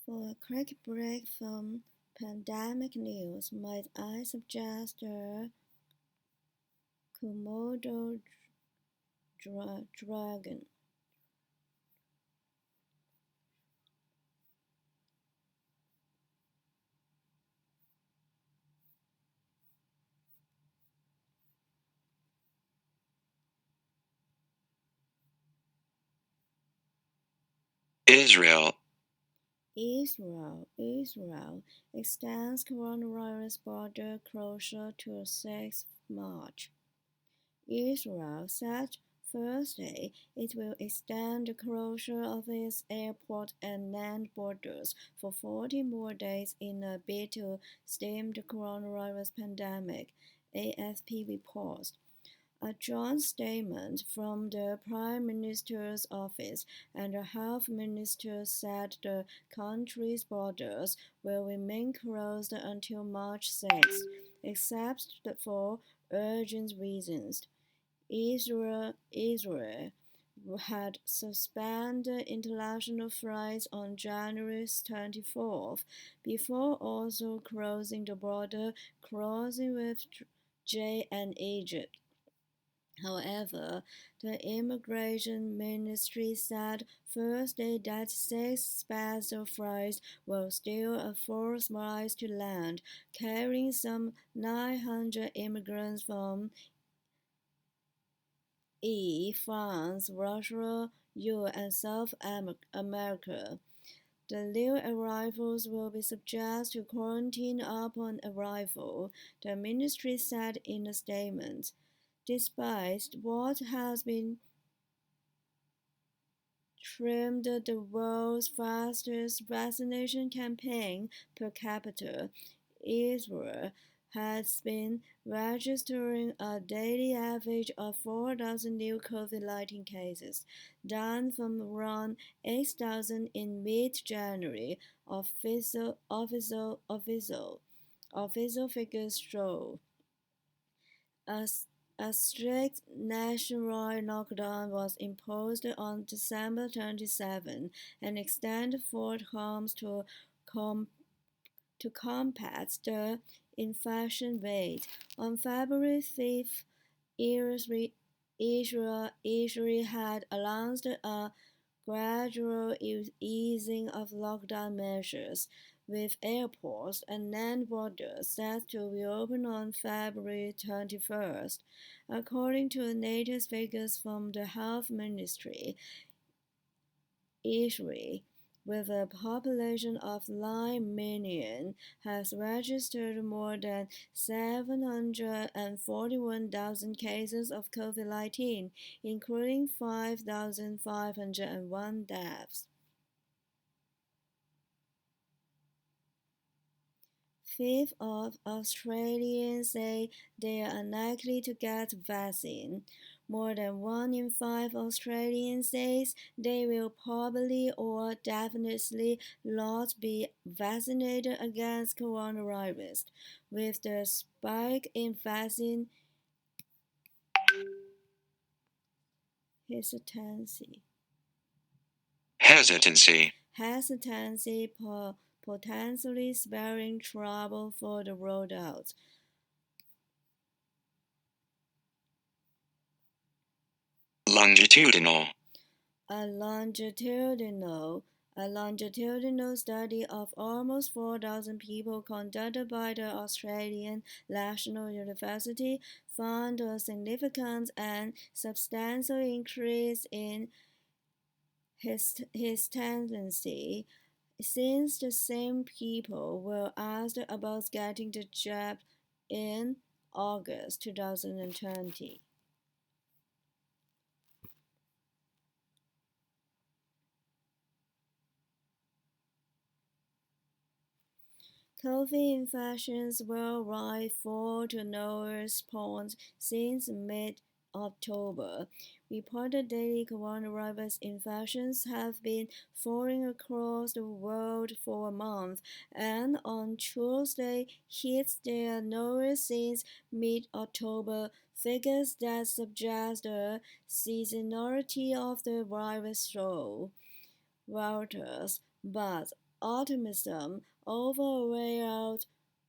For a quick break from pandemic news, might I suggest the Komodo dragon? Israel. Israel extends coronavirus border closure to 6 March. Israel said Thursday it will extend the closure of its airport and land borders for 40 more days in a bid to stem the coronavirus pandemic, AFP reports. A joint statement from the Prime Minister's office and the Health Minister said the country's borders will remain closed until March 6, except for urgent reasons. Israel had suspended international flights on January 24th before also closing the border crossing with J and Egypt. However, the Immigration Ministry said Thursday that 6 special flights will still afford flights to land, carrying some 900 immigrants from France, Russia, Europe, and South America. The new arrivals will be subject to quarantine upon arrival, the ministry said in a statement. Despite what has been termed the world's fastest vaccination campaign per capita, Israel has been registering a daily average of 4,000 new COVID-19 cases, down from around 8,000 in mid-January, official figures show. A, a strict nationwide lockdown was imposed on December 27 and extended for homes to combat the infection rate. On February 5th, Israel had announced a gradual easing of lockdown measures, with airports and land borders set to reopen on February 21st. According to the latest figures from the Health Ministry, Israel, with a population of 9 million, has registered more than 741,000 cases of COVID-19, including 5,501 deaths. Fifth of Australians say they are unlikely to get vaccine. More than 1 in 5 Australians says they will probably or definitely not be vaccinated against coronavirus, with the spike in vaccine hesitancy. Hesitancy potentially spelling trouble for the rollout. Longitudinal. A longitudinal study of almost 4,000 people conducted by the Australian National University found a significant and substantial increase in hesitancy since the same people were asked about getting the jab in August 2020. COVID infections worldwide fall to lowest point since mid-October. Reported daily coronavirus infections have been falling across the world for a month, and on Tuesday hit their lowest since mid-October, figures that suggest the seasonality of the virus show. Reuters, but optimism overrated,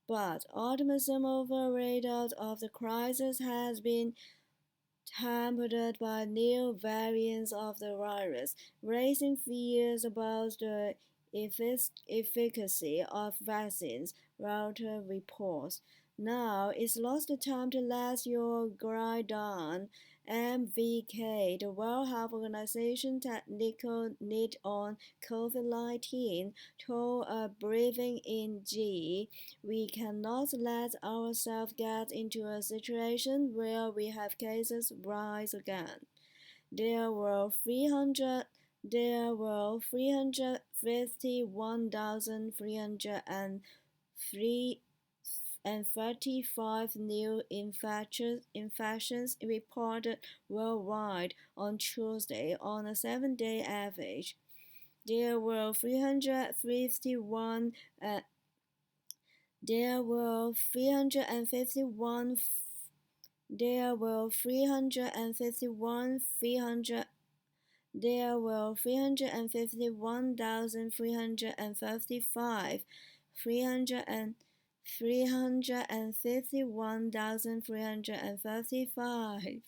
but optimism overrated of the crisis has been tempered by new variants of the virus, raising fears about the efficacy of vaccines, Reuters reports. Now it's lost time to let your guard down. MVK, the World Health Organization technical lead on COVID-19, told a briefing in G, we cannot let ourselves get into a situation where we have cases rise again. There were 351,335 new infections reported worldwide on Tuesday on a 7-day average. There were 351 there were 351 there were 351 300 there were 351,355 351,355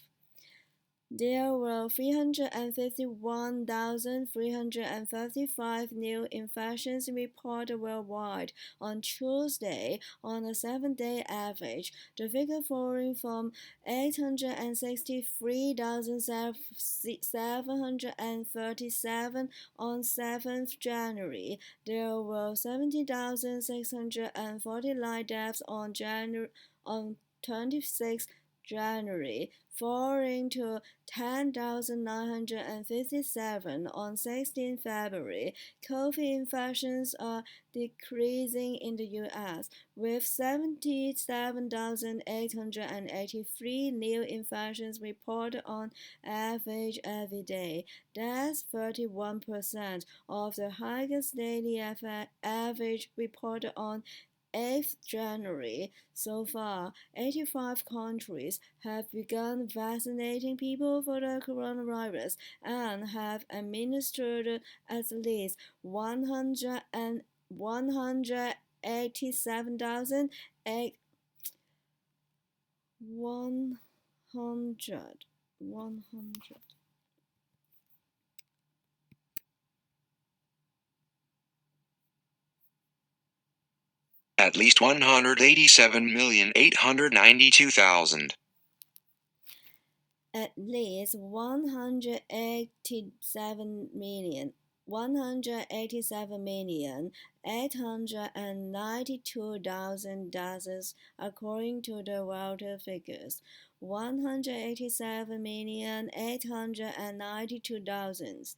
There were 351,355 new infections reported worldwide on Tuesday on a 7-day average, the figure falling from 863,737 on 7th January. There were 70,649 deaths on 26th January, falling to 10,957 on 16 February. COVID infections are decreasing in the U.S., with 77,883 new infections reported on average every day. That's 31% of the highest daily average reported on 8th January. So far, 85 countries have begun vaccinating people for the coronavirus and have administered at least 187,800 at least 187,892,000. At least 187,892,000 doses, according to the Reuters figures. 187,892,000.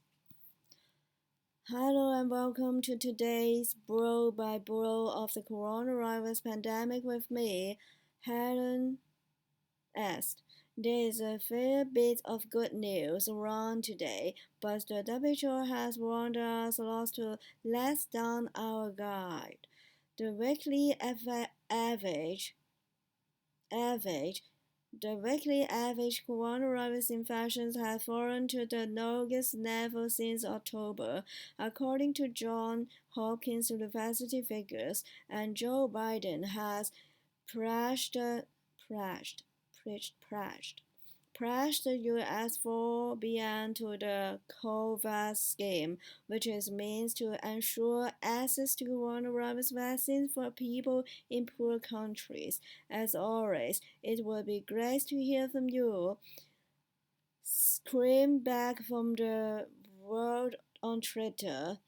Hello and welcome to today's Blow by Blow of the Coronavirus Pandemic with me, Helen S. There is a fair bit of good news around today, but the WHO has warned us not to let down our guard. The weekly coronavirus infections have fallen to the lowest level since October, according to Johns Hopkins University figures, and Joe Biden has pressured the U.S. for beyond to the COVAX scheme, which is means to ensure access to coronavirus vaccines for people in poor countries. As always, it would be great to hear from you. Scream back from the world on Twitter.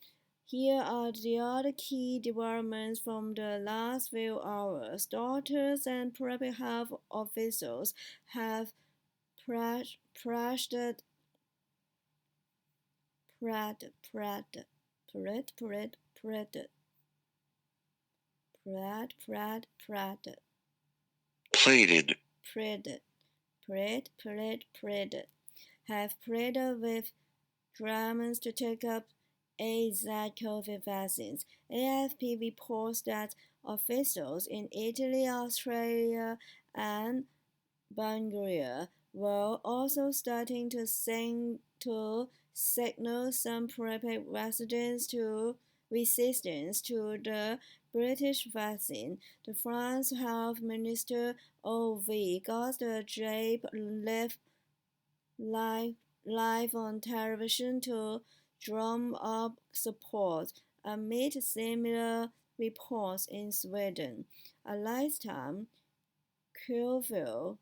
Here are the other key developments from the last few hours. Doctors and public health officials have pressured have pleaded with Germans to take up AZ COVID vaccines. AFP reports that officials in Italy, Australia, and Bulgaria were also starting to signal some private residents to resistance to the British vaccine. The French Health Minister O.V. got the jab live, live on television to drum up support amid similar reports in Sweden. At last time, curfew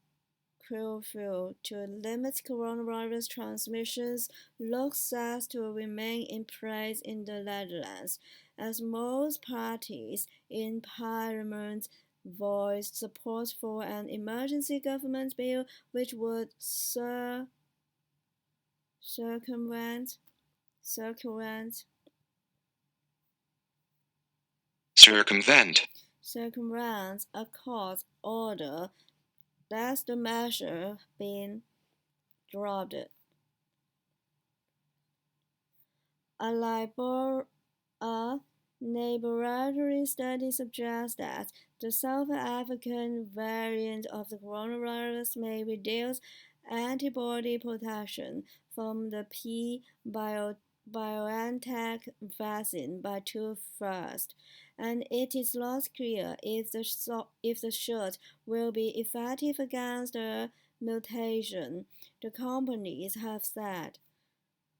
to limit coronavirus transmissions looks set to remain in place in the Netherlands, as most parties in Parliament voiced support for an emergency government bill which would circumvent circumvent circumvent a court order. That's the measure being dropped. A a laboratory study suggests that the South African variant of the coronavirus may reduce antibody protection from the BioNTech vaccine by two-thirds, and it is not clear if the shot will be effective against the mutation, the companies have said.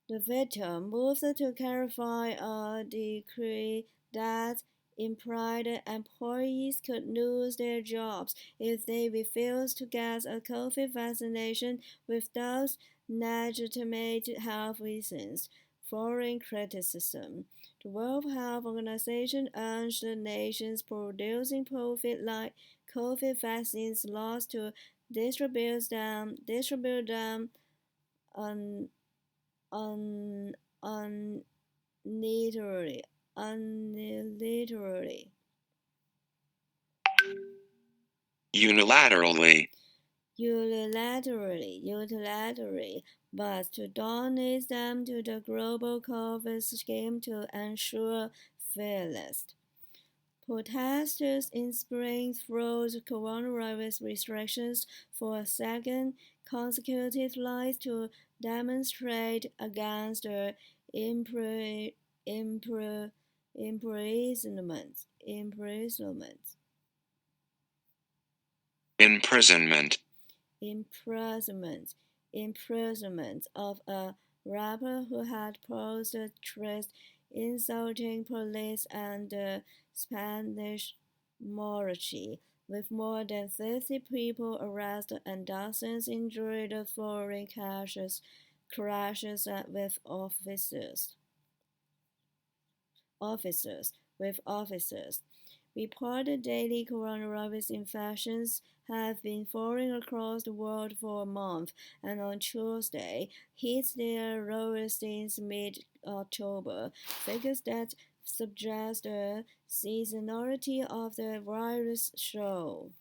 The veto moved to clarify a decree that implied employees could lose their jobs if they refused to get a COVID vaccination without legitimate health reasons, following criticism. The World Health Organization urged the nations producing COVID vaccines laws to distribute them on un, unilaterally, unilaterally, Unilaterally. unilaterally, but to donate them to the global COVID scheme to ensure fairness. Protesters in spring froze coronavirus restrictions for a second consecutive night to demonstrate against the imprisonment, Imprisonment. imprisonment of a rapper who had posted tweets insulting police and the Spanish monarchy, with more than 30 people arrested and dozens injured following crashes with officers. Reported daily coronavirus infections have been falling across the world for a month, and on Tuesday hit their lowest since mid-October. Figures that suggest the seasonality of the virus show.